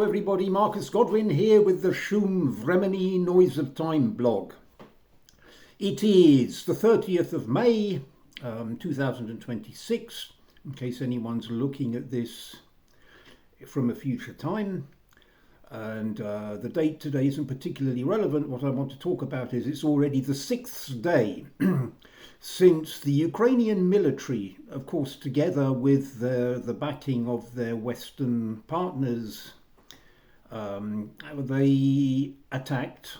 everybody, Marcus Godwin here with the Shum Vremeni Noise of Time blog. It is the 30th of May 2026, in case anyone's looking at this from a future time. And the date today isn't particularly relevant. What I want to talk about is it's already the 6th day since the Ukrainian military, of course, together with the backing of their Western partners, they attacked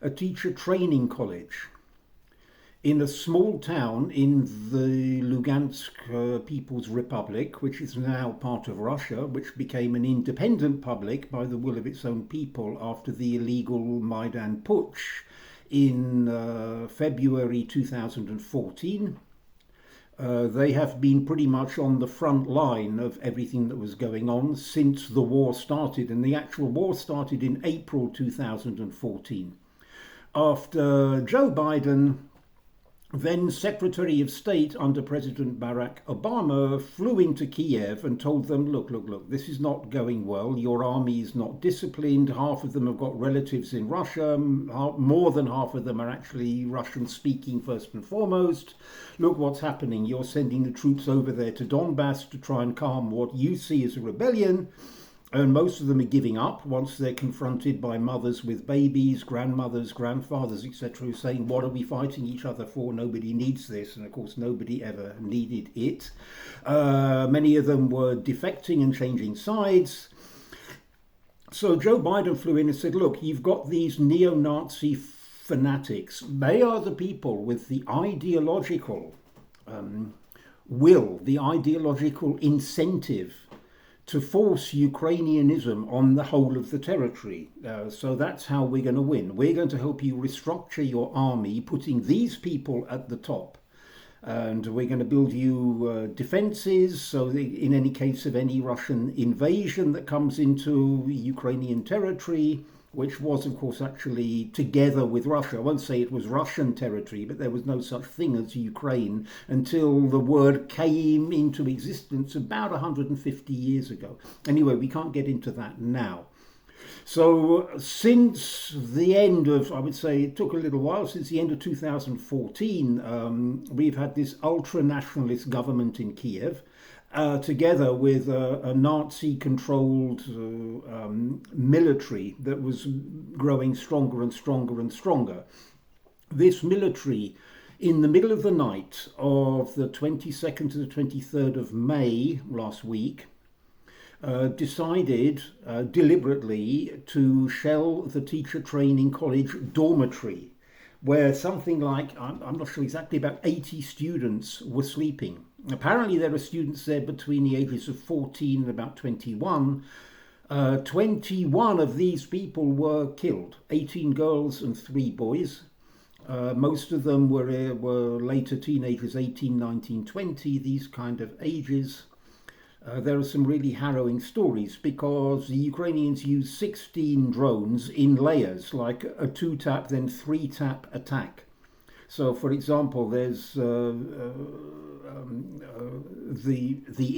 a teacher training college in a small town in the Lugansk People's Republic, which is now part of Russia, which became an independent public by the will of its own people after the illegal Maidan Putsch in February 2014. They have been pretty much on the front line of everything that was going on since the war started, and the actual war started in April 2014. After Joe Biden, then Secretary of State under President Barack Obama, flew into Kiev and told them, look, this is not going well. Your army is not disciplined. Half of them have got relatives in Russia. More than half of them are actually Russian speaking first and foremost. Look what's happening. You're sending the troops over there to Donbass to try and calm what you see as a rebellion. And most of them are giving up once they're confronted by mothers with babies, grandmothers, grandfathers, etc., who are saying, what are we fighting each other for? Nobody needs this. And of course, nobody ever needed it. Many of them were defecting and changing sides. So Joe Biden flew in and said, look, you've got these neo-Nazi fanatics. They are the people with the ideological will, the ideological incentive to force Ukrainianism on the whole of the territory. So that's how we're going to win. We're going to help you restructure your army, putting these people at the top. And we're going to build you defenses, so that in any case of any Russian invasion that comes into Ukrainian territory, which was, of course, actually together with Russia. I won't say it was Russian territory, but there was no such thing as Ukraine until the word came into existence about 150 years ago. Anyway, we can't get into that now. So since the end of, I would say it took a little while, since the end of 2014, we've had this ultra-nationalist government in Kiev, together with a Nazi-controlled military that was growing stronger and stronger and stronger. This military, in the middle of the night of the 22nd to the 23rd of May last week, decided deliberately to shell the teacher training college dormitory, where something like, I'm not sure exactly, about 80 students were sleeping. Apparently there are students there between the ages of 14 and about 21. 21 of these people were killed, 18 girls and 3 boys. Most of them were later teenagers, 18, 19, 20, these kind of ages. There are some really harrowing stories because the Ukrainians used 16 drones in layers, like a 2-tap, then 3-tap attack. So, for example, there's the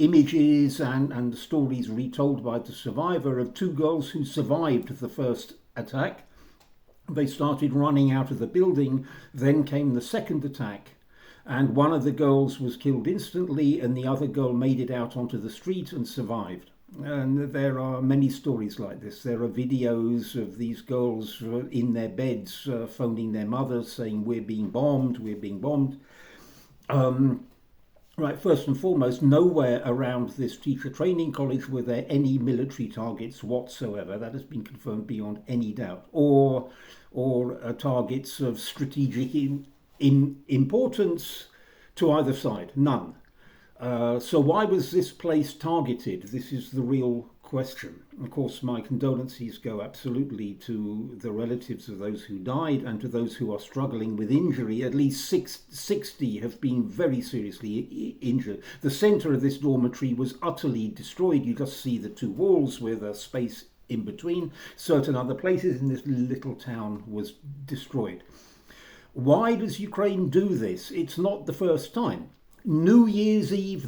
images and the stories retold by the survivor of 2 girls who survived the first attack. They started running out of the building, then came the second attack. And one of the girls was killed instantly, and the other girl made it out onto the street and survived. And there are many stories like this. There are videos of these girls in their beds phoning their mothers saying, we're being bombed, we're being bombed. Right, first and foremost, nowhere around this teacher training college were there any military targets whatsoever. That has been confirmed beyond any doubt. Or targets of strategic importance to either side. None. So why was this place targeted? This is the real question. Of course, my condolences go absolutely to the relatives of those who died and to those who are struggling with injury. At least 60 have been very seriously injured. The centre of this dormitory was utterly destroyed. You just see the 2 walls with a space in between. Certain other places in this little town was destroyed. Why does Ukraine do this? It's not the first time. New Year's Eve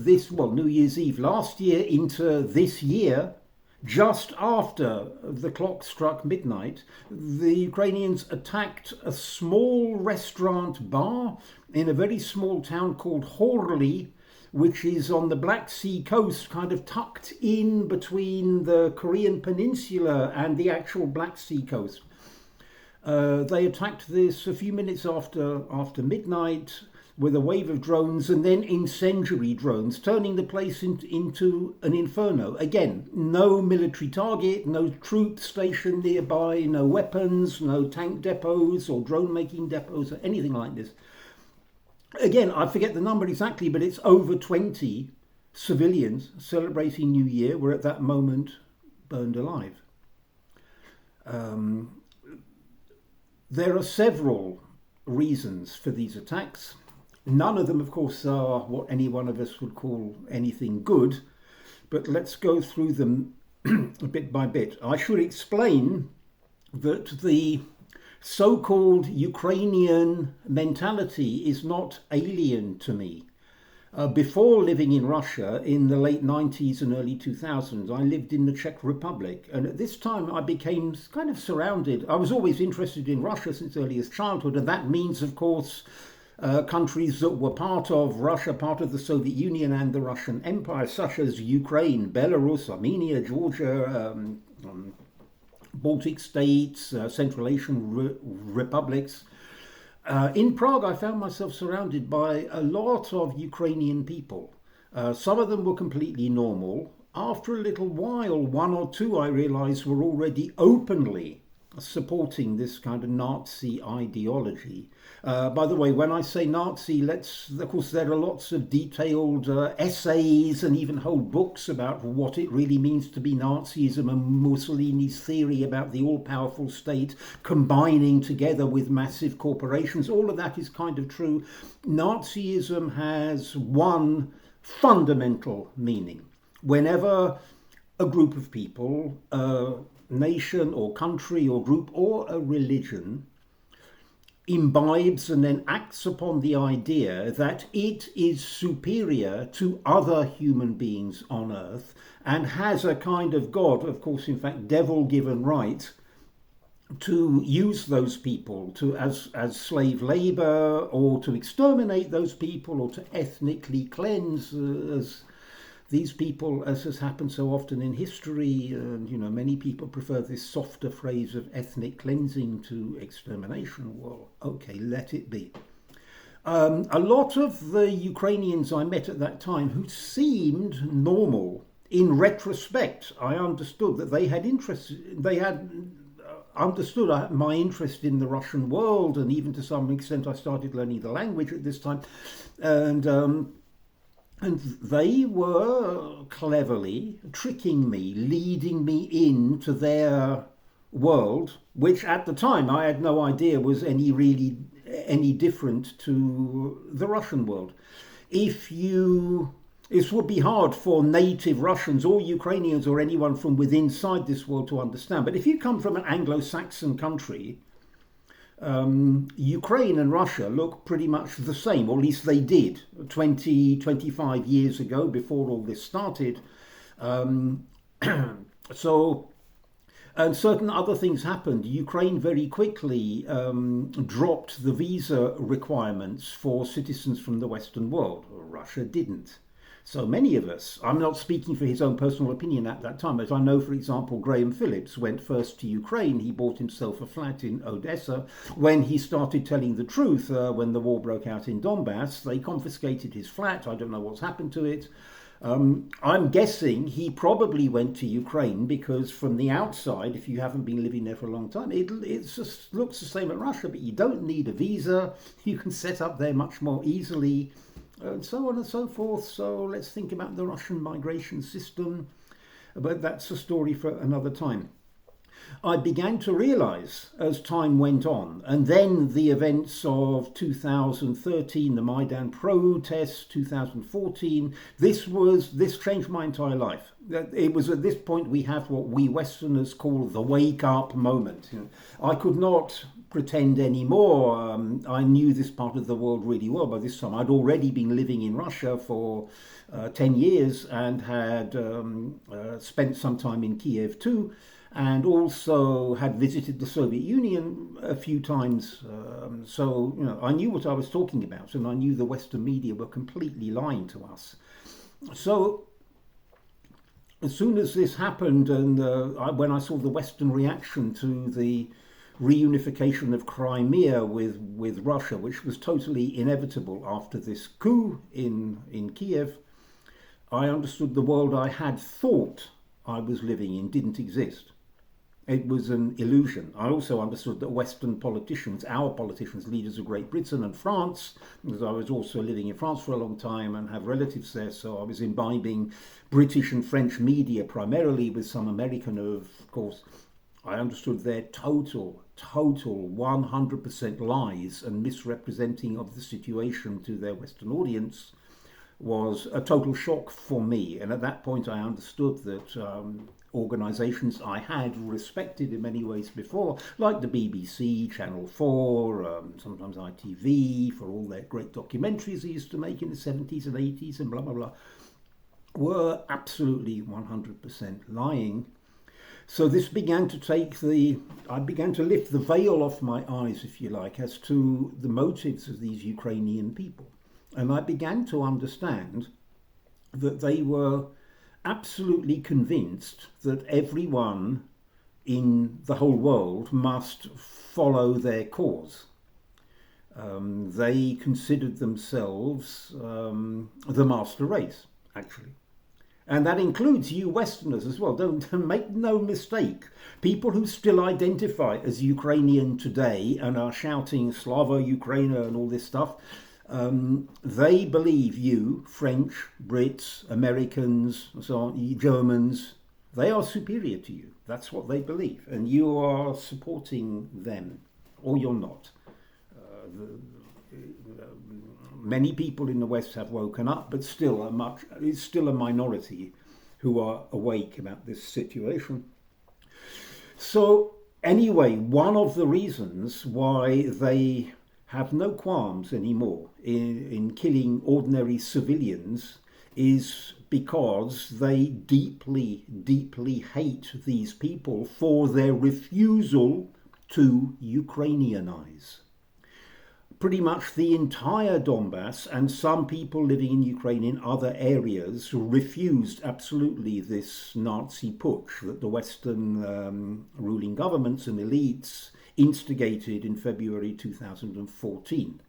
last year into this year, Just after the clock struck midnight, the Ukrainians attacked a small restaurant bar in a very small town called Horli, which is on the Black Sea coast, kind of tucked in between the Korean peninsula and the actual Black Sea coast. They attacked this a few minutes after midnight with a wave of drones and then incendiary drones, turning the place into an inferno. Again, no military target, no troops stationed nearby, no weapons, no tank depots or drone making depots or anything like this. Again, I forget the number exactly, but it's over 20 civilians celebrating New Year were at that moment burned alive. There are several reasons for these attacks. None of them, of course, are what any one of us would call anything good, but let's go through them bit by bit. I should explain that the so-called Ukrainian mentality is not alien to me. Before living in Russia in the late 90s and early 2000s, I lived in the Czech Republic. And at this time, I became kind of surrounded. I was always interested in Russia since earliest childhood. And that means, of course, countries that were part of Russia, part of the Soviet Union and the Russian Empire, such as Ukraine, Belarus, Armenia, Georgia, Baltic states, Central Asian republics. In Prague, I found myself surrounded by a lot of Ukrainian people. Some of them were completely normal. After a little while, one or two I realized were already openly supporting this kind of Nazi ideology. By the way, when I say Nazi, of course, there are lots of detailed essays and even whole books about what it really means to be Nazism and Mussolini's theory about the all-powerful state combining together with massive corporations. All of that is kind of true. Nazism has one fundamental meaning. Whenever a group of people, nation or country or group or a religion imbibes and then acts upon the idea that it is superior to other human beings on earth and has a kind of God, of course, in fact, devil-given right to use those people as slave labor or to exterminate those people or to ethnically cleanse as these people, as has happened so often in history, many people prefer this softer phrase of ethnic cleansing to extermination. Well, okay, let it be. A lot of the Ukrainians I met at that time who seemed normal, in retrospect, I understood that they had understood my interest in the Russian world, and even to some extent I started learning the language at this time. And they were cleverly tricking me, leading me into their world, which at the time I had no idea was any different to the Russian world. This would be hard for native Russians or Ukrainians or anyone from within inside this world to understand. But if you come from an Anglo-Saxon country, Ukraine and Russia look pretty much the same, or at least they did 25 years ago before all this started. And certain other things happened. Ukraine very quickly dropped the visa requirements for citizens from the Western world. Russia didn't. So many of us, I'm not speaking for his own personal opinion at that time, but I know, for example, Graham Phillips went first to Ukraine. He bought himself a flat in Odessa. When he started telling the truth, when the war broke out in Donbass, they confiscated his flat. I don't know what's happened to it. I'm guessing he probably went to Ukraine because from the outside, if you haven't been living there for a long time, it just looks the same as Russia, but you don't need a visa. You can set up there much more easily. And so on and so forth. So let's think about the Russian migration system. But that's a story for another time. I began to realize as time went on, and then the events of 2013, the Maidan protests, 2014, this changed my entire life. It was at this point we have what we Westerners call the wake up moment. I could not pretend anymore. I knew this part of the world really well by this time. I'd already been living in Russia for 10 years and had spent some time in Kiev too, and also had visited the Soviet Union a few times. So, I knew what I was talking about, and I knew the Western media were completely lying to us. So, as soon as this happened, and when I saw the Western reaction to the reunification of Crimea with Russia, which was totally inevitable after this coup in Kiev, I understood the world I had thought I was living in didn't exist. It was an illusion. I also understood that Western politicians, our politicians, leaders of Great Britain and France, because I was also living in France for a long time and have relatives there, so I was imbibing British and French media primarily, with some American, of course. I understood their total 100% lies and misrepresenting of the situation to their Western audience was a total shock for me. And at that point I understood that organisations I had respected in many ways before, like the BBC, Channel 4, sometimes ITV, for all their great documentaries they used to make in the 70s and 80s and blah, blah, blah, were absolutely 100% lying. So this began to I began to lift the veil off my eyes, if you like, as to the motives of these Ukrainian people. And I began to understand that they were absolutely convinced that everyone in the whole world must follow their cause. They considered themselves the master race, actually. And that includes you Westerners as well. Don't make no mistake. People who still identify as Ukrainian today and are shouting Slava Ukraina and all this stuff, they believe you, French, Brits, Americans, so on, Germans, they are superior to you. That's what they believe. And you are supporting them, or you're not. Many people in the West have woken up, but it's still a minority who are awake about this situation. So anyway, one of the reasons why they have no qualms anymore in killing ordinary civilians is because they deeply, deeply hate these people for their refusal to Ukrainianize. Pretty much the entire Donbass and some people living in Ukraine in other areas refused absolutely this Nazi putsch that the Western ruling governments and elites instigated in February 2014.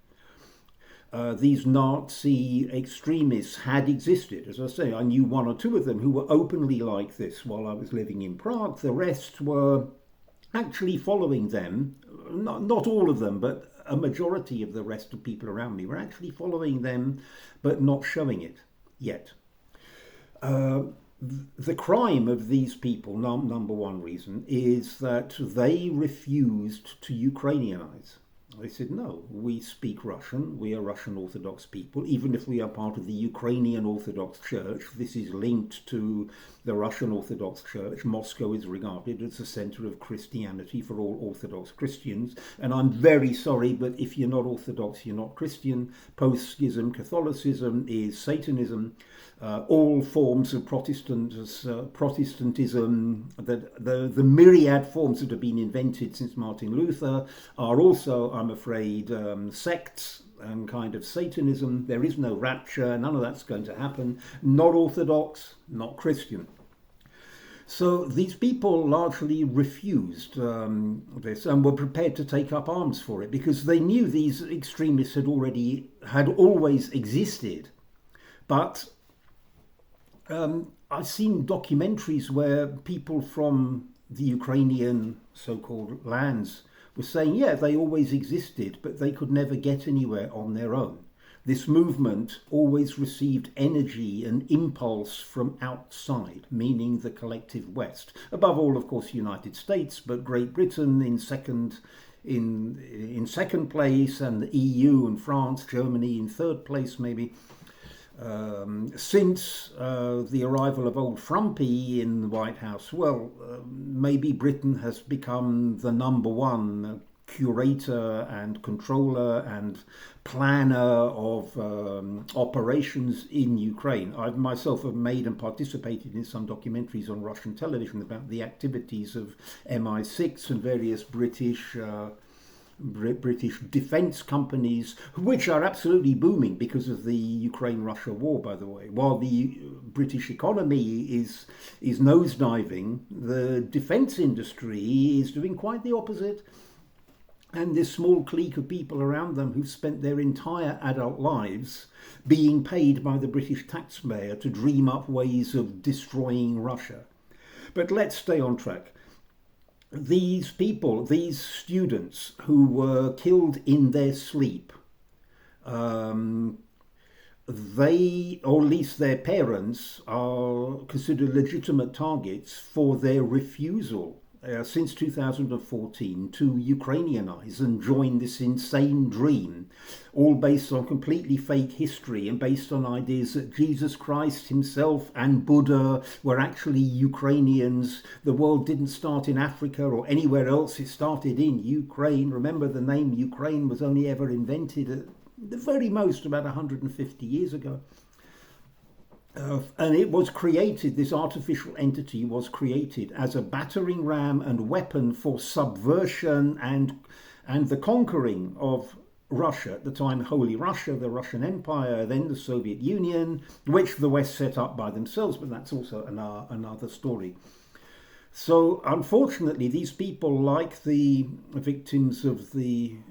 These Nazi extremists had existed. As I say, I knew one or two of them who were openly like this while I was living in Prague. The rest were actually following them, not all of them, but a majority of the rest of people around me were actually following them, but not showing it yet. The crime of these people, number one reason, is that they refused to Ukrainianize. They said, no, we speak Russian, we are Russian Orthodox people, even if we are part of the Ukrainian Orthodox Church. This is linked to the Russian Orthodox Church. Moscow is regarded as the center of Christianity for all Orthodox Christians. And I'm very sorry, but if you're not Orthodox, you're not Christian. Post-schism Catholicism is Satanism. All forms of Protestantism, the myriad forms that have been invented since Martin Luther are also, I'm afraid, sects and kind of Satanism. There is no rapture, none of that's going to happen. Not Orthodox, not Christian. So these people largely refused this and were prepared to take up arms for it because they knew these extremists had always existed. But I've seen documentaries where people from the Ukrainian so-called lands were saying, yeah, they always existed, but they could never get anywhere on their own. This movement always received energy and impulse from outside, meaning the collective West. Above all, of course, the United States, but Great Britain in second place, and the EU and France, Germany in third place, maybe. Since the arrival of old Frumpy in the White House, well, maybe Britain has become the number one curator and controller and planner of operations in Ukraine. I myself have made and participated in some documentaries on Russian television about the activities of MI6 and various British defence companies, which are absolutely booming because of the Ukraine-Russia war, by the way. While the British economy is nosediving, the defence industry is doing quite the opposite. And this small clique of people around them who've spent their entire adult lives being paid by the British taxpayer to dream up ways of destroying Russia. But let's stay on track. These people, these students who were killed in their sleep, they, or at least their parents, are considered legitimate targets for their refusal since 2014 to Ukrainianize and join this insane dream, all based on completely fake history and based on ideas that Jesus Christ himself and Buddha were actually Ukrainians. The world didn't start in Africa or anywhere else, it started in Ukraine. Remember, the name Ukraine was only ever invented at the very most about 150 years ago. And it was created, this artificial entity was created as a battering ram and weapon for subversion and the conquering of Russia, at the time Holy Russia, the Russian Empire, then the Soviet Union, which the West set up by themselves, but that's also another story. So unfortunately, these people, like the victims who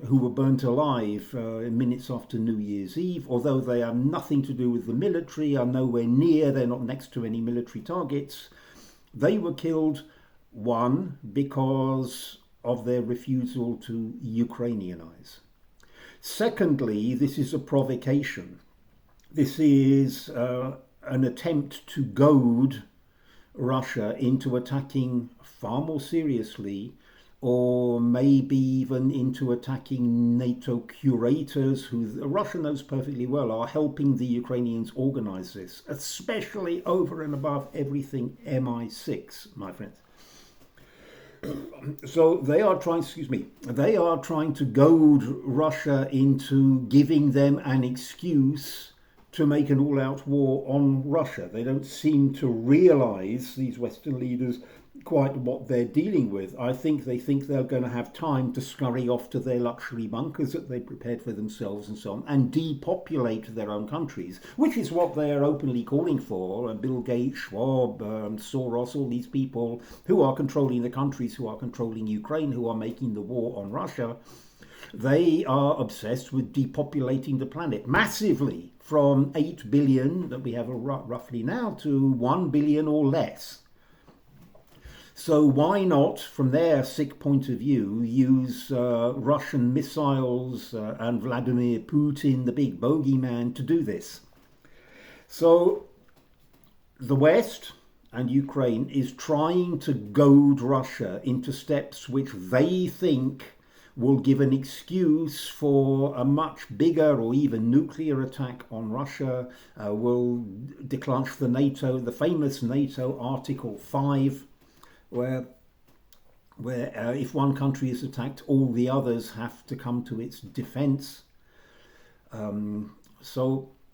were burnt alive minutes after New Year's Eve, although they have nothing to do with the military, are nowhere near, they're not next to any military targets, they were killed, one, because of their refusal to Ukrainianize. Secondly, this is a provocation. This is an attempt to goad Russia into attacking far more seriously, or maybe even into attacking NATO curators who Russia knows perfectly well are helping the Ukrainians organize this, especially over and above everything MI6, my friends. So they are trying to goad Russia into giving them an excuse to make an all-out war on Russia. They don't seem to realize, these Western leaders, quite what they're dealing with. I think they think they're going to have time to scurry off to their luxury bunkers that they prepared for themselves and so on, and depopulate their own countries, which is what they are openly calling for. Bill Gates, Schwab, Soros, all these people who are controlling the countries, who are controlling Ukraine, who are making the war on Russia, they are obsessed with depopulating the planet massively, from 8 billion that we have roughly now to 1 billion or less. So why not, from their sick point of view, use Russian missiles and Vladimir Putin, the big bogeyman, to do this? So the West and Ukraine is trying to goad Russia into steps which they think will give an excuse for a much bigger or even nuclear attack on Russia, will declench the famous NATO Article 5, where if one country is attacked, all the others have to come to its defense.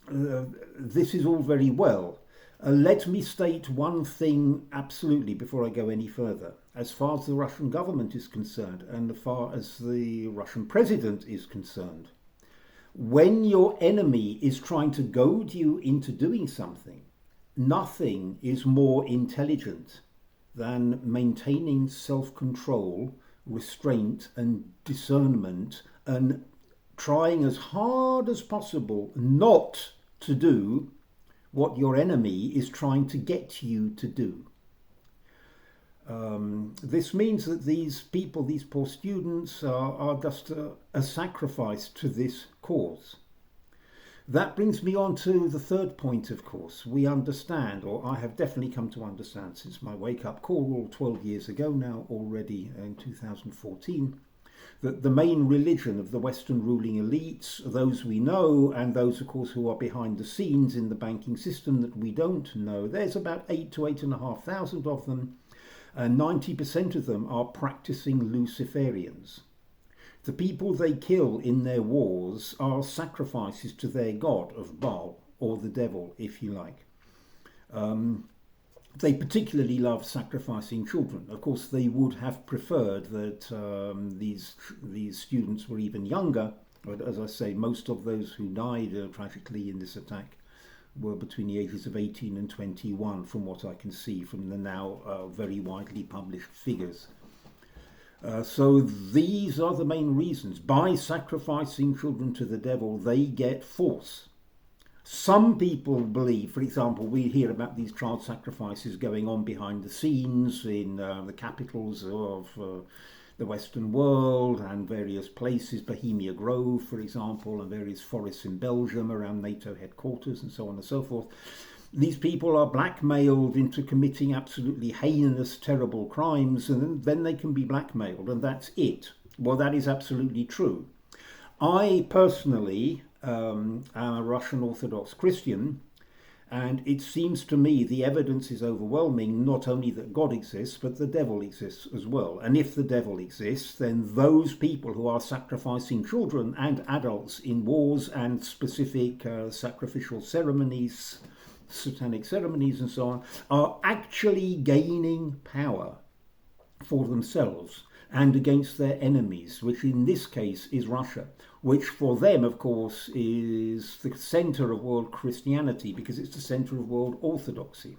This is all very well. Let me state one thing absolutely before I go any further. As far as the Russian government is concerned, and as far as the Russian president is concerned, when your enemy is trying to goad you into doing something, nothing is more intelligent than maintaining self-control, restraint and discernment, and trying as hard as possible not to do what your enemy is trying to get you to do. This means that these people, these poor students, are just a sacrifice to this cause. That brings me on to the third point, of course. We understand, or I have definitely come to understand since my wake up call 12 years ago now, already in 2014, that the main religion of the Western ruling elites, those we know, and those, of course, who are behind the scenes in the banking system that we don't know, there's about 8,000 to 8,500 of them, and 90% of them are practicing Luciferians. The people they kill in their wars are sacrifices to their god of Baal, or the devil, if you like. They particularly love sacrificing children. Of course, they would have preferred that these students were even younger, but as I say, most of those who died tragically in this attack were between the ages of 18 and 21, from what I can see from the now very widely published figures. So these are the main reasons. By sacrificing children to the devil, they get force. Some people believe, for example, we hear about these child sacrifices going on behind the scenes in the capitals of the Western world and various places, Bohemia Grove, for example, and various forests in Belgium around NATO headquarters and so on and so forth. These people are blackmailed into committing absolutely heinous, terrible crimes, and then they can be blackmailed, and that's it. Well, that is absolutely true. I personally am a Russian Orthodox Christian, and it seems to me the evidence is overwhelming, not only that God exists, but the devil exists as well. And if the devil exists, then those people who are sacrificing children and adults in wars and specific sacrificial ceremonies, satanic ceremonies and so on, are actually gaining power for themselves and against their enemies, which in this case is Russia, which for them, of course, is the center of world Christianity because it's the center of world orthodoxy.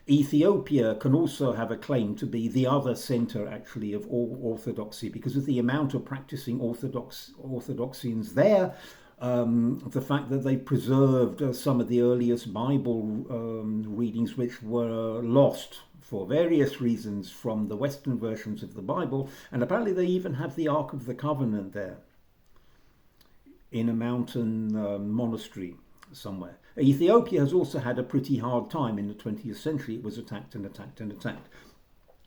Ethiopia can also have a claim to be the other center, actually, of all orthodoxy because of the amount of practicing Orthodoxians there. The fact that they preserved some of the earliest Bible readings which were lost for various reasons from the Western versions of the Bible, and apparently they even have the Ark of the Covenant there in a mountain monastery somewhere. Ethiopia has also had a pretty hard time in the 20th century. It was attacked and attacked and attacked.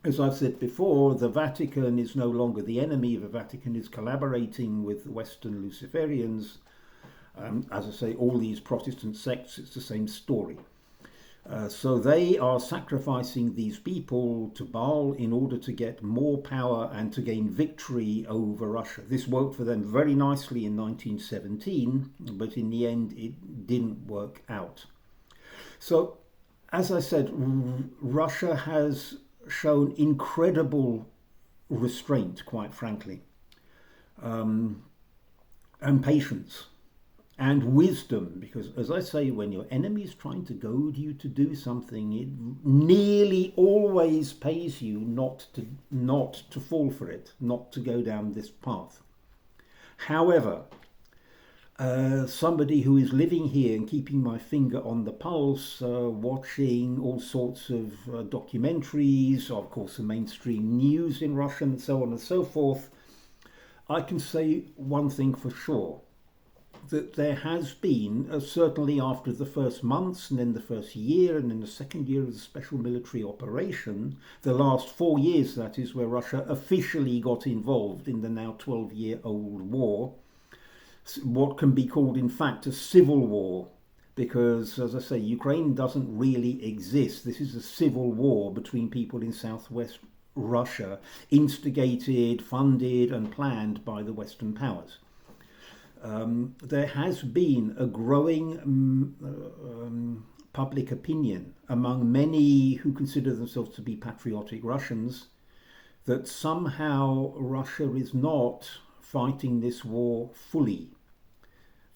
As I've said before, the Vatican is no longer the enemy. The Vatican is collaborating with Western Luciferians. As I say, all these Protestant sects, it's the same story. So they are sacrificing these people to Baal in order to get more power and to gain victory over Russia. This worked for them very nicely in 1917, but in the end it didn't work out. So, as I said, Russia has shown incredible restraint, quite frankly, and patience. And wisdom, because as I say, when your enemy is trying to goad you to do something, it nearly always pays you not to fall for it, not to go down this path. However, somebody who is living here and keeping my finger on the pulse, watching all sorts of documentaries, of course the mainstream news in Russia and so on and so forth, I can say one thing for sure. That there has been, certainly after the first months and then the first year and then the second year of the special military operation, the last 4 years, that is, where Russia officially got involved in the now 12-year-old war, what can be called in fact a civil war, because as I say, Ukraine doesn't really exist. This is a civil war between people in southwest Russia, instigated, funded and planned by the Western powers. There has been a growing public opinion among many who consider themselves to be patriotic Russians that somehow Russia is not fighting this war fully,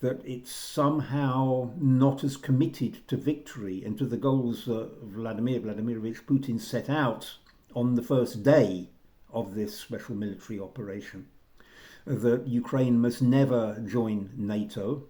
that it's somehow not as committed to victory and to the goals that Vladimir Vladimirovich Putin set out on the first day of this special military operation. That Ukraine must never join NATO,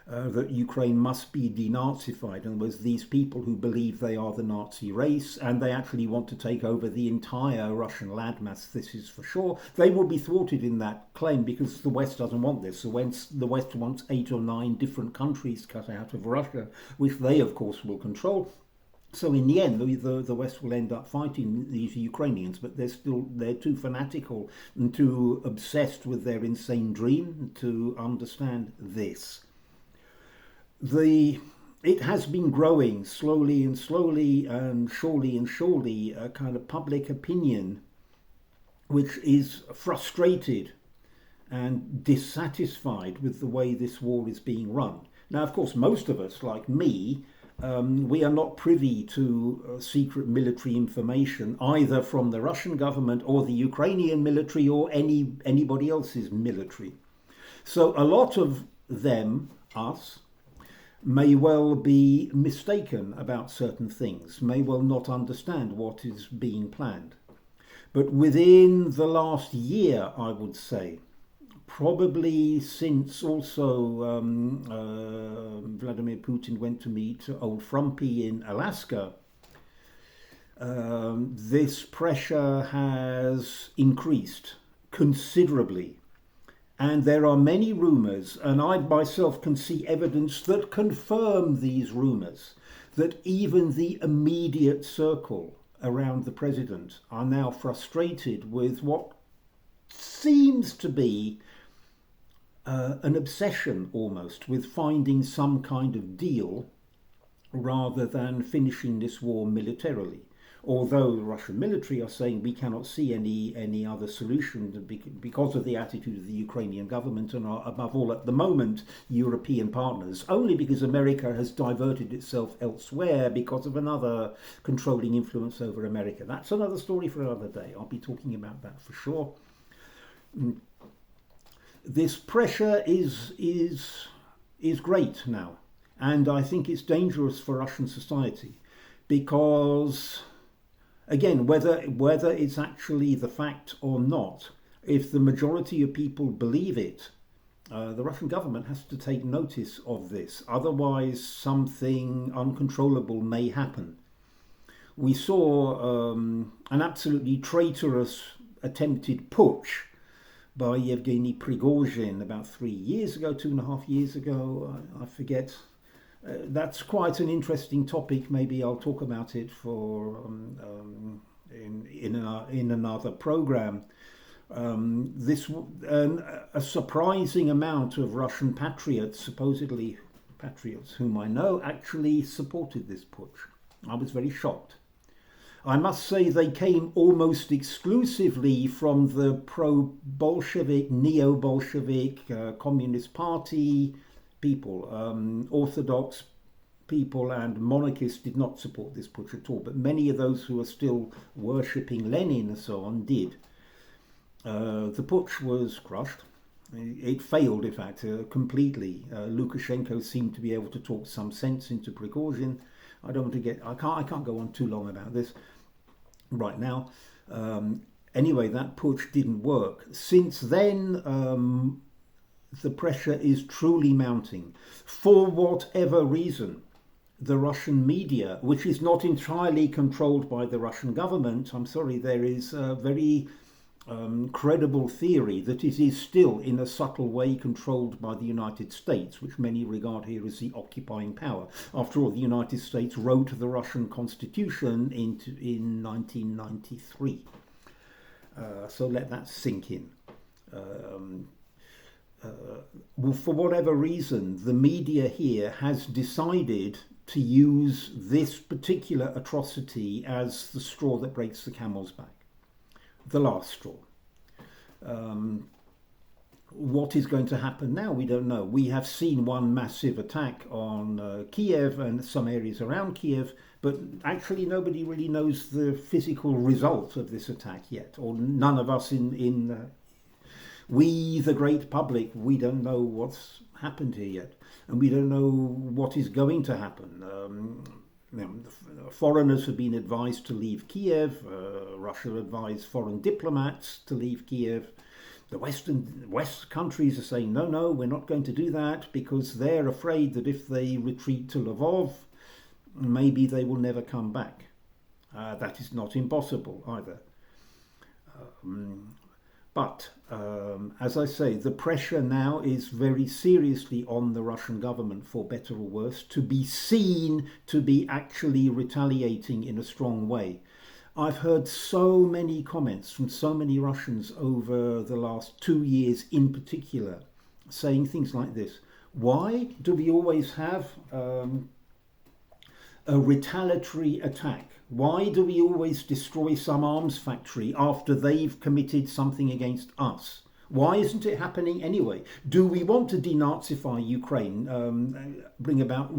that Ukraine must be denazified. In other words, these people who believe they are the Nazi race and they actually want to take over the entire Russian landmass, this is for sure, they will be thwarted in that claim because the West doesn't want this. So when the West wants 8 or 9 different countries cut out of Russia, which they, of course, will control. So in the end, the West will end up fighting these Ukrainians, but they're too fanatical and too obsessed with their insane dream to understand this. It has been growing slowly and surely a kind of public opinion which is frustrated and dissatisfied with the way this war is being run. Now, of course, most of us, like me, we are not privy to secret military information either from the Russian government or the Ukrainian military or anybody else's military. So a lot of them, us, may well be mistaken about certain things, may well not understand what is being planned. But within the last year, I would say, probably since also Vladimir Putin went to meet old Frumpy in Alaska, this pressure has increased considerably. And there are many rumours, and I myself can see evidence that confirm these rumours, that even the immediate circle around the president are now frustrated with what seems to be an obsession almost with finding some kind of deal rather than finishing this war militarily. Although the Russian military are saying we cannot see any other solution because of the attitude of the Ukrainian government and are, above all at the moment, European partners, only because America has diverted itself elsewhere because of another controlling influence over America. That's another story for another day. I'll be talking about that for sure. This pressure is great now, and I think it's dangerous for Russian society because, again, whether it's actually the fact or not, if the majority of people believe it, the Russian government has to take notice of this. Otherwise, something uncontrollable may happen. We saw an absolutely traitorous attempted putsch by Yevgeny Prigozhin about 3 years ago, 2.5 years ago, I forget. That's quite an interesting topic. Maybe I'll talk about it in another program. A surprising amount of Russian patriots, supposedly patriots whom I know, actually supported this putsch. I was very shocked. I must say they came almost exclusively from the pro-Bolshevik, neo-Bolshevik, Communist Party people. Orthodox people and monarchists did not support this putsch at all, but many of those who are still worshipping Lenin and so on did. The putsch was crushed. It failed, in fact, completely. Lukashenko seemed to be able to talk some sense into Prigozhin. I can't go on too long about this right now. Anyway, that putsch didn't work. Since then, the pressure is truly mounting. For whatever reason, the Russian media, which is not entirely controlled by the Russian government, I'm sorry, there is a very credible theory that it is still in a subtle way controlled by the United States, which many regard here as the occupying power. After all, the United States wrote the Russian Constitution in 1993. So let that sink in. Well, for whatever reason, the media here has decided to use this particular atrocity as the straw that breaks the camel's back. The last straw. What is going to happen now? We don't know. We have seen one massive attack on Kiev and some areas around Kiev, but actually nobody really knows the physical result of this attack yet, or none of us we, the great public, we don't know what's happened here yet, and we don't know what is going to happen. Foreigners have been advised to leave Kiev. Russia advised foreign diplomats to leave Kiev. The West countries are saying, no, no, we're not going to do that because they're afraid that if they retreat to Lvov, maybe they will never come back. That is not impossible either. But as I say, the pressure now is very seriously on the Russian government, for better or worse, to be seen to be actually retaliating in a strong way. I've heard so many comments from so many Russians over the last 2 years in particular, saying things like this. Why do we always have a retaliatory attack? Why do we always destroy some arms factory after they've committed something against us? Why isn't it happening anyway? Do we want to denazify Ukraine, bring about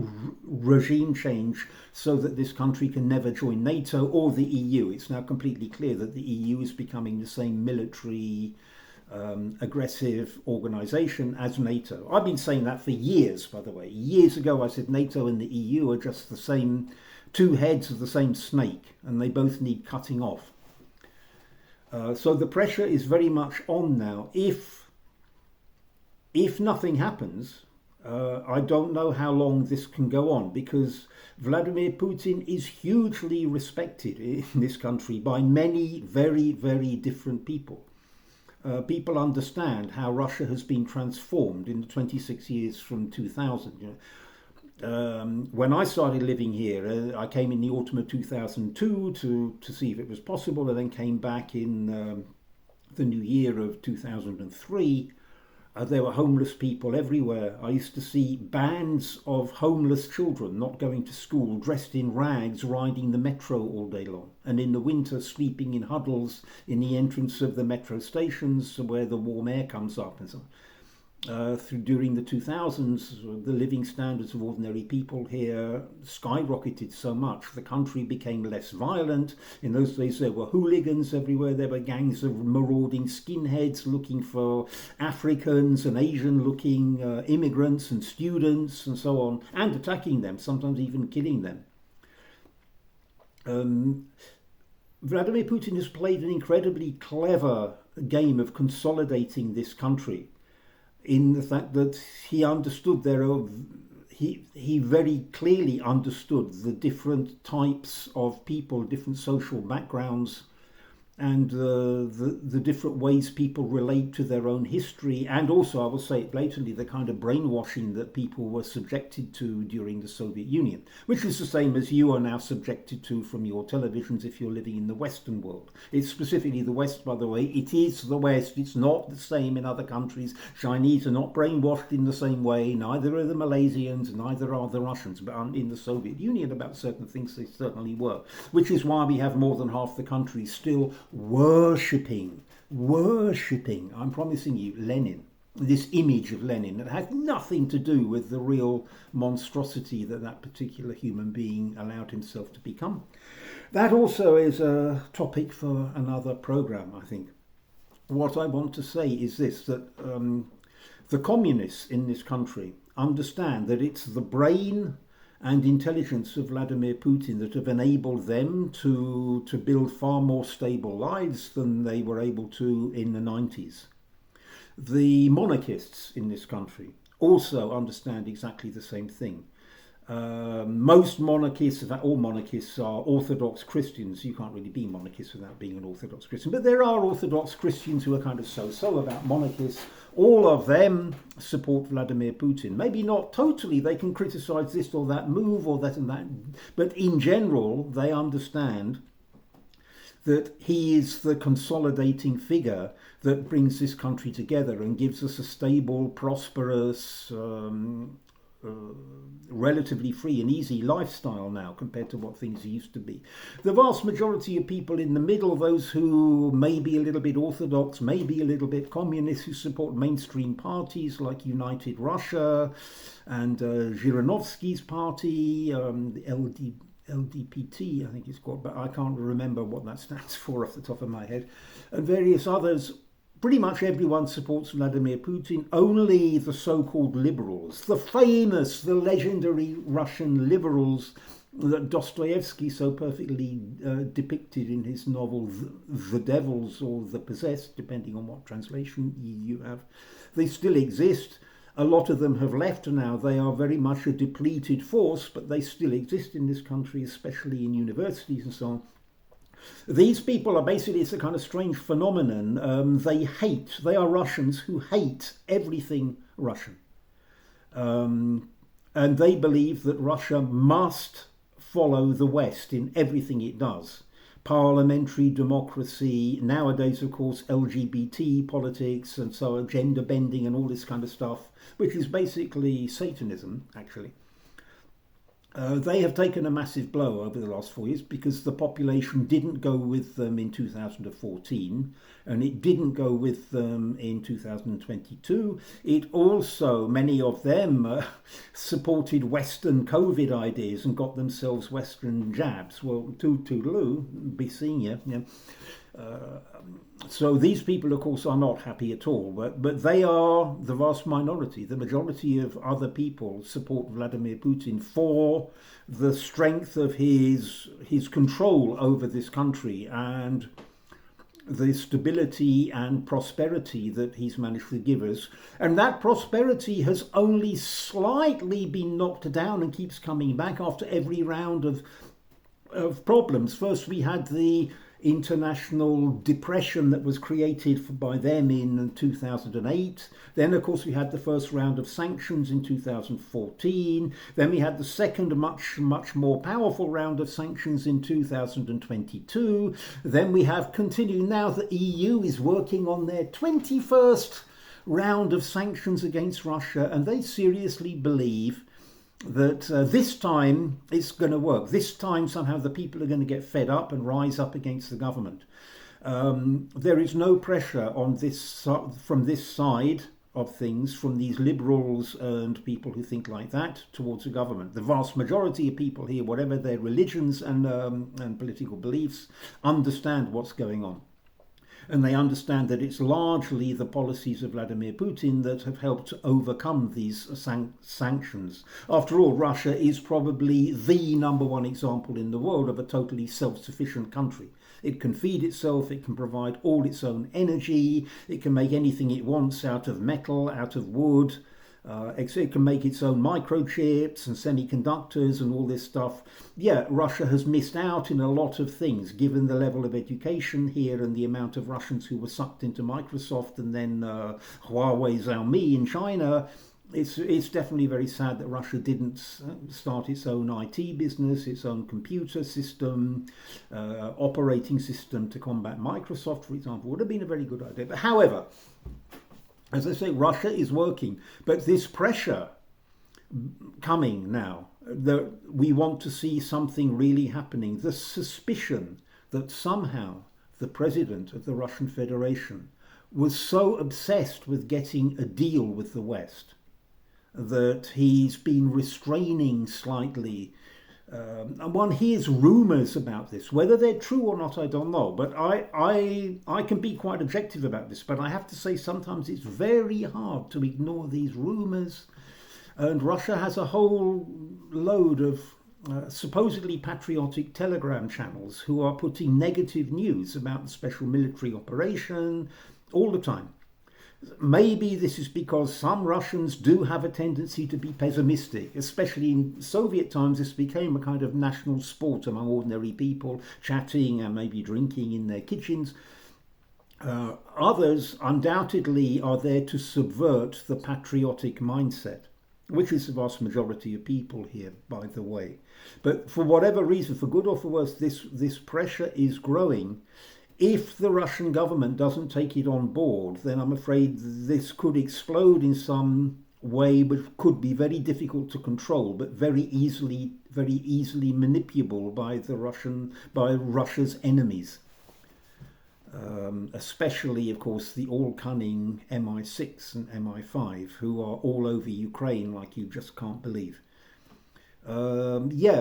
regime change so that this country can never join NATO or the EU? It's now completely clear that the EU is becoming the same military aggressive organisation as NATO. I've been saying that for years, by the way. Years ago I said NATO and the EU are just the same, two heads of the same snake, and they both need cutting off. So the pressure is very much on now. If nothing happens, I don't know how long this can go on, because Vladimir Putin is hugely respected in this country by many very, very different people. People understand how Russia has been transformed in the 26 years from 2000. When I started living here, I came in the autumn of 2002 to see if it was possible, and then came back in the new year of 2003. There were homeless people everywhere. I used to see bands of homeless children not going to school, dressed in rags, riding the metro all day long, and in the winter sleeping in huddles in the entrance of the metro stations where the warm air comes up and so on. During the 2000s, the living standards of ordinary people here skyrocketed so much. The country became less violent. In those days, there were hooligans everywhere. There were gangs of marauding skinheads looking for Africans and Asian-looking immigrants and students and so on, and attacking them, sometimes even killing them. Vladimir Putin has played an incredibly clever game of consolidating this country, in the fact that he understood he very clearly understood the different types of people, different social backgrounds, and the different ways people relate to their own history, and also, I will say it blatantly, the kind of brainwashing that people were subjected to during the Soviet Union, which is the same as you are now subjected to from your televisions if you're living in the Western world. It's specifically the West, by the way. It is the West. It's not the same in other countries. Chinese are not brainwashed in the same way. Neither are the Malaysians, neither are the Russians. But in the Soviet Union, about certain things, they certainly were, which is why we have more than half the country still worshipping, I'm promising you, Lenin, this image of Lenin that has nothing to do with the real monstrosity that particular human being allowed himself to become. That also is a topic for another program, I think. What I want to say is this, that the communists in this country understand that it's the brain and intelligence of Vladimir Putin that have enabled them to build far more stable lives than they were able to in the 90s. The monarchists in this country also understand exactly the same thing. Most monarchists, in fact all monarchists, are Orthodox Christians. You can't really be monarchist without being an Orthodox Christian, but there are Orthodox Christians who are kind of so-so about monarchists. All of them support Vladimir Putin. Maybe not totally, they can criticize this or that move or that and that, but in general they understand that he is the consolidating figure that brings this country together and gives us a stable, prosperous, relatively free and easy lifestyle now compared to what things used to be. The vast majority of people in the middle, those who may be a little bit orthodox, maybe a little bit communist, who support mainstream parties like United Russia and Zhirinovsky's party, the LDPT, I think it's called, but I can't remember what that stands for off the top of my head, and various others. Pretty much everyone supports Vladimir Putin. Only the so-called liberals, the famous, the legendary Russian liberals, that Dostoevsky so perfectly depicted in his novel The Devils or The Possessed, depending on what translation you have. They still exist. A lot of them have left now. They are very much a depleted force, but they still exist in this country, especially in universities and so on. These people are basically, it's a kind of strange phenomenon. They are Russians who hate everything Russian. And they believe that Russia must follow the West in everything it does. Parliamentary democracy, nowadays, of course, LGBT politics and so on, gender bending and all this kind of stuff, which is basically Satanism, actually. They have taken a massive blow over the last 4 years because the population didn't go with them in 2014 and it didn't go with them in 2022. It also, many of them supported Western COVID ideas and got themselves Western jabs. Well, toodaloo, be seeing you. Yeah. So these people, of course, are not happy at all, but they are the vast minority. The majority of other people support Vladimir Putin for the strength of his control over this country and the stability and prosperity that he's managed to give us. And that prosperity has only slightly been knocked down and keeps coming back after every round of problems. First, we had the international depression that was created by them in 2008. Then, of course, we had the first round of sanctions in 2014. Then we had the second, much more powerful round of sanctions in 2022. Then we have continued. Now the EU is working on their 21st round of sanctions against Russia, and they seriously believe that this time it's going to work. This time somehow the people are going to get fed up and rise up against the government. There is no pressure on this from this side of things, from these liberals and people who think like that towards the government. The vast majority of people here, whatever their religions and political beliefs, understand what's going on. And they understand that it's largely the policies of Vladimir Putin that have helped overcome these sanctions. After all, Russia is probably the number one example in the world of a totally self-sufficient country. It can feed itself, it can provide all its own energy, it can make anything it wants out of metal, out of wood. It can make its own microchips and semiconductors and all this stuff. Yeah, Russia has missed out in a lot of things, given the level of education here and the amount of Russians who were sucked into Microsoft and then Huawei Xiaomi in China. It's definitely very sad that Russia didn't start its own IT business, its own computer system, operating system to combat Microsoft, for example. Would have been a very good idea. But however, as I say, Russia is working, but this pressure coming now, we want to see something really happening. The suspicion that somehow the president of the Russian Federation was so obsessed with getting a deal with the West that he's been restraining slightly. And one hears rumours about this. Whether they're true or not, I don't know. But I can be quite objective about this. But I have to say sometimes it's very hard to ignore these rumours. And Russia has a whole load of supposedly patriotic telegram channels who are putting negative news about the special military operation all the time. Maybe this is because some Russians do have a tendency to be pessimistic, especially in Soviet times. This became a kind of national sport among ordinary people, chatting and maybe drinking in their kitchens. Others undoubtedly are there to subvert the patriotic mindset, which is the vast majority of people here, by the way. But for whatever reason, for good or for worse, this pressure is growing. If the Russian government doesn't take it on board, then I'm afraid this could explode in some way which could be very difficult to control, but very easily manipulable by Russia's enemies. Especially, of course, the all-cunning MI6 and MI5, who are all over Ukraine like you just can't believe.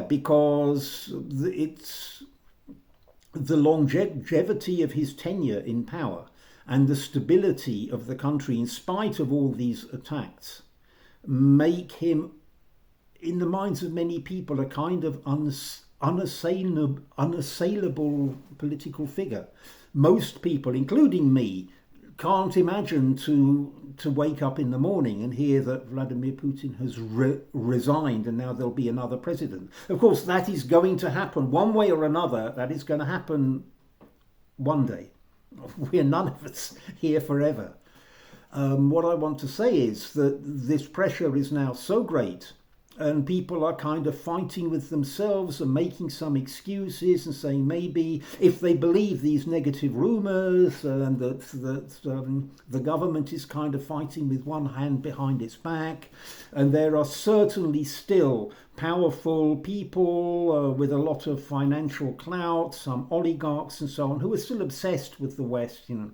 Because it's the longevity of his tenure in power and the stability of the country in spite of all these attacks make him in the minds of many people, a kind of unassailable political figure. Most people, including me, can't imagine to wake up in the morning and hear that Vladimir Putin has resigned and now there'll be another president. Of course, that is going to happen one way or another. That is going to happen one day. We're none of us here forever. What I want to say is that this pressure is now so great, and people are kind of fighting with themselves and making some excuses and saying maybe if they believe these negative rumours and that the government is kind of fighting with one hand behind its back, and there are certainly still powerful people with a lot of financial clout, some oligarchs and so on, who are still obsessed with the West, you know.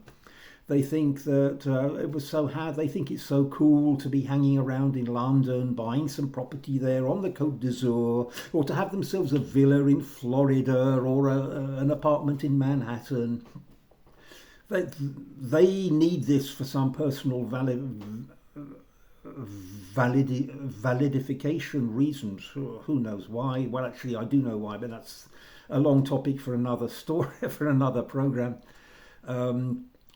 They think that they think it's so cool to be hanging around in London, buying some property there on the Côte d'Azur, or to have themselves a villa in Florida or an apartment in Manhattan. They need this for some personal validification reasons. Who knows why? Well, actually, I do know why, but that's a long topic for another story, for another program.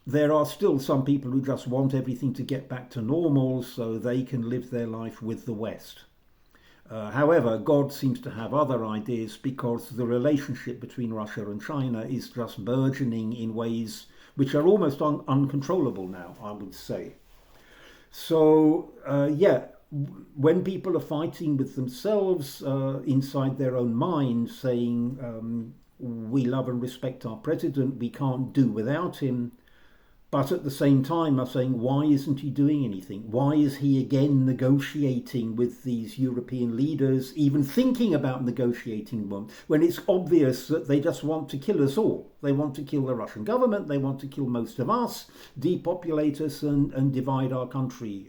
There are still some people who just want everything to get back to normal so they can live their life with the West. However, God seems to have other ideas, because the relationship between Russia and China is just burgeoning in ways which are almost uncontrollable now, I would say. So, when people are fighting with themselves inside their own mind, saying, we love and respect our president, we can't do without him, but at the same time are saying, why isn't he doing anything? Why is he again negotiating with these European leaders, even thinking about negotiating them, when it's obvious that they just want to kill us all? They want to kill the Russian government, they want to kill most of us, depopulate us and divide our country.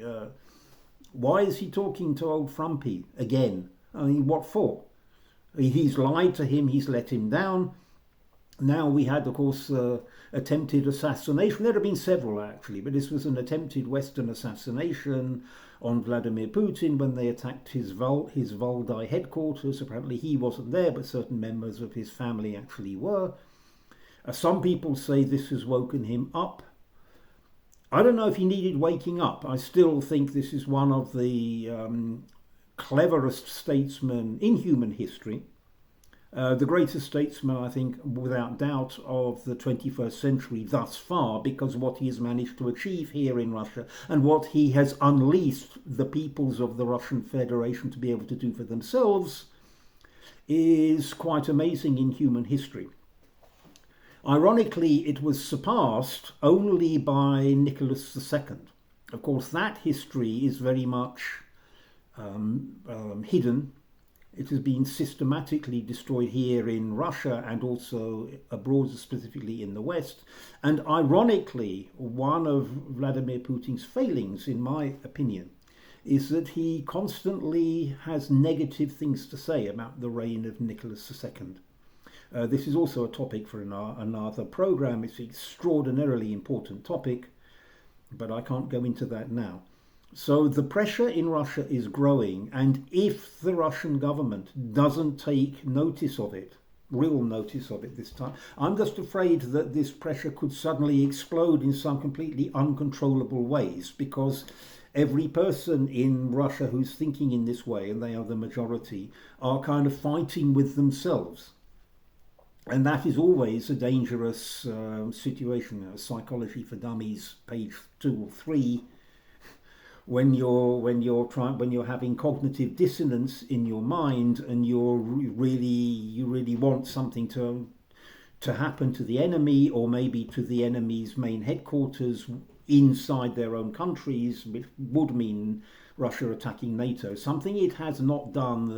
Why is he talking to old Frumpy again? I mean, what for? He's lied to him, he's let him down. Now we had, of course, attempted assassination. There have been several, actually, but this was an attempted Western assassination on Vladimir Putin when they attacked his Valdai headquarters. Apparently he wasn't there, but certain members of his family actually were. Some people say this has woken him up. I don't know if he needed waking up. I still think this is one of the cleverest statesmen in human history. The greatest statesman, I think, without doubt, of the 21st century thus far, because what he has managed to achieve here in Russia and what he has unleashed the peoples of the Russian Federation to be able to do for themselves is quite amazing in human history. Ironically, it was surpassed only by Nicholas II. Of course, that history is very much hidden. It has been systematically destroyed here in Russia and also abroad, specifically in the West. And ironically, one of Vladimir Putin's failings, in my opinion, is that he constantly has negative things to say about the reign of Nicholas II. This is also a topic for another program. It's an extraordinarily important topic, but I can't go into that now. So the pressure in Russia is growing, and if the Russian government doesn't take notice of it, real notice of it this time, I'm just afraid that this pressure could suddenly explode in some completely uncontrollable ways, because every person in Russia who's thinking in this way, and they are the majority, are kind of fighting with themselves. And that is always a dangerous situation. Psychology for Dummies, page 2 or 3. When you're having cognitive dissonance in your mind, and you really want something to happen to the enemy, or maybe to the enemy's main headquarters inside their own countries, which would mean Russia attacking NATO, something it has not done.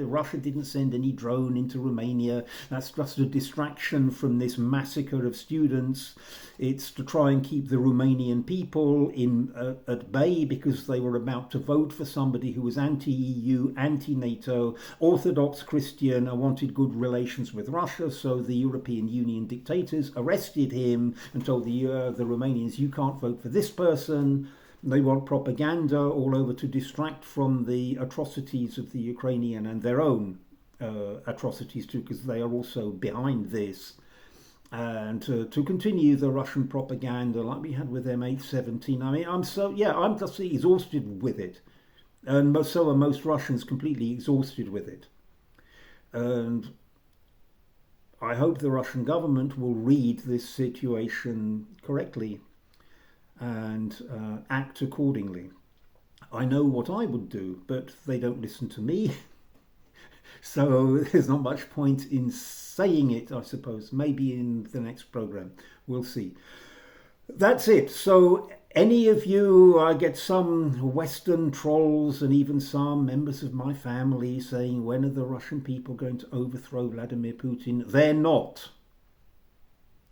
Russia didn't send any drone into Romania. That's just a distraction from this massacre of students. It's to try and keep the Romanian people at bay, because they were about to vote for somebody who was anti-EU, anti-NATO, Orthodox Christian, and wanted good relations with Russia. So the European Union dictators arrested him and told the Romanians, you can't vote for this person. They want propaganda all over to distract from the atrocities of the Ukrainian and their own atrocities too, because they are also behind this. And to continue the Russian propaganda like we had with MH17. I mean, I'm just exhausted with it. And so are most Russians, completely exhausted with it. And I hope the Russian government will read this situation correctly and act accordingly. I know what I would do, but they don't listen to me. So there's not much point in saying it, I suppose. Maybe in the next program. We'll see. That's it. So any of you, I get some Western trolls and even some members of my family saying, when are the Russian people going to overthrow Vladimir Putin? They're not.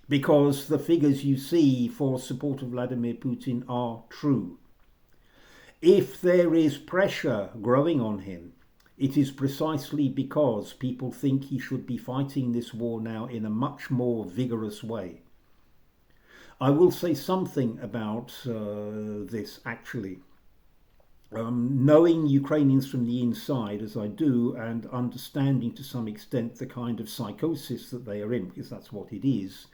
Because the figures you see for support of Vladimir Putin are true. If there is pressure growing on him, it is precisely because people think he should be fighting this war now in a much more vigorous way. I will say something about this actually. Knowing Ukrainians from the inside as I do, and understanding to some extent the kind of psychosis that they are in, because that's what it is,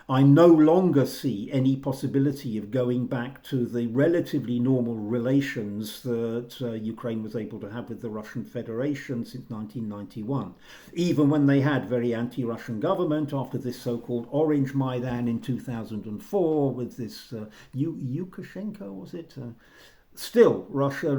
I no longer see any possibility of going back to the relatively normal relations that Ukraine was able to have with the Russian Federation since 1991. Even when they had very anti-Russian government after this so-called Orange Maidan in 2004 with this Lukashenko, was it? Still, Russia,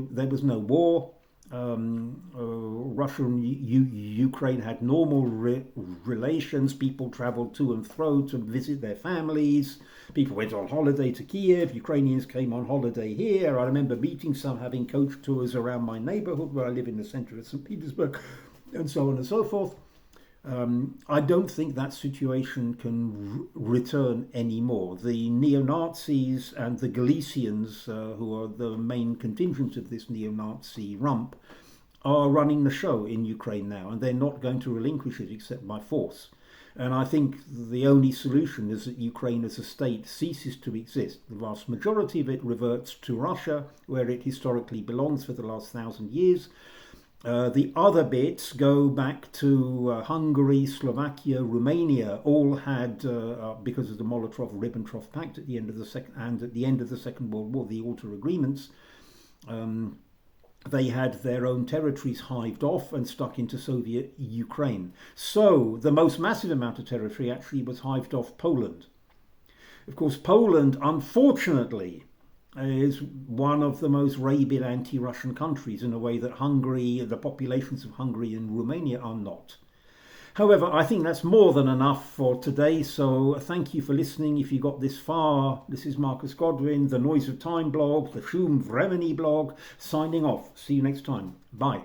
there was no war. Russia and Ukraine had normal relations. People traveled to and fro to visit their families. People went on holiday to Kiev. Ukrainians came on holiday here. I remember meeting some, having coach tours around my neighborhood where I live in the center of St. Petersburg, and so on and so forth. I don't think that situation can return anymore. The neo-Nazis and the Galicians, who are the main contingent of this neo-Nazi rump, are running the show in Ukraine now, and they're not going to relinquish it except by force. And I think the only solution is that Ukraine as a state ceases to exist. The vast majority of it reverts to Russia, where it historically belongs for the last 1,000 years. The other bits go back to Hungary, Slovakia, Romania. All had, because of the Molotov-Ribbentrop Pact at the end of the Second World War, the Alta Agreements, they had their own territories hived off and stuck into Soviet Ukraine. So the most massive amount of territory actually was hived off Poland. Of course, Poland, unfortunately, is one of the most rabid anti-Russian countries in a way that Hungary, the populations of Hungary and Romania are not. However, I think that's more than enough for today, so thank you for listening. If you got this far, this is Marcus Godwin, the Noise of Time blog, the Shum Vremeni blog, signing off. See you next time. Bye.